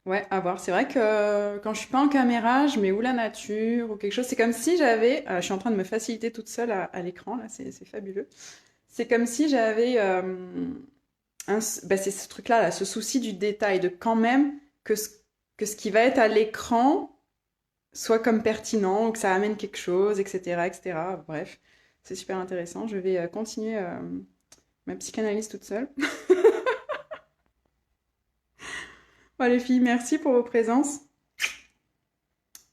ouais, à voir. C'est vrai que quand je suis pas en caméra, je mets ou la nature ou quelque chose. C'est comme si j'avais. Je suis en train de me faciliter toute seule à l'écran là, c'est fabuleux. C'est comme si j'avais bah, c'est ce truc-là, là, ce souci du détail, de quand même que ce qui va être à l'écran soit comme pertinent, ou que ça amène quelque chose, etc., etc. Bref, c'est super intéressant. Je vais continuer ma psychanalyse toute seule. Bon, les filles, merci pour vos présences.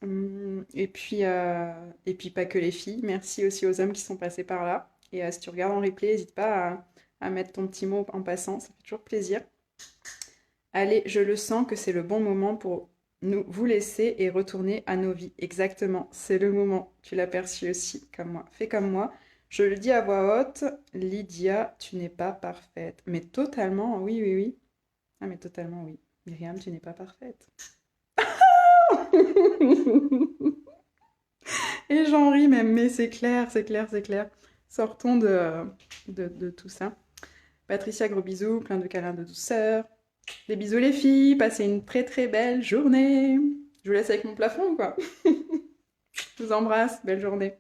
Et puis pas que les filles. Merci aussi aux hommes qui sont passés par là. Et si tu regardes en replay, n'hésite pas à mettre ton petit mot en passant, ça fait toujours plaisir. Allez, je le sens que c'est le bon moment pour nous vous laisser et retourner à nos vies. Exactement, c'est le moment. Tu l'as perçu aussi, comme moi. Fais comme moi. Je le dis à voix haute, Lydia, tu n'es pas parfaite. Mais totalement, oui, oui, oui. Ah, mais totalement, oui. Myriam, tu n'es pas parfaite. Et j'en ris même, mais c'est clair, c'est clair, c'est clair. Sortons de tout ça. Patricia, gros bisous, plein de câlins de douceur. Des bisous les filles, passez une très très belle journée. Je vous laisse avec mon plafond, quoi. Je vous embrasse, belle journée.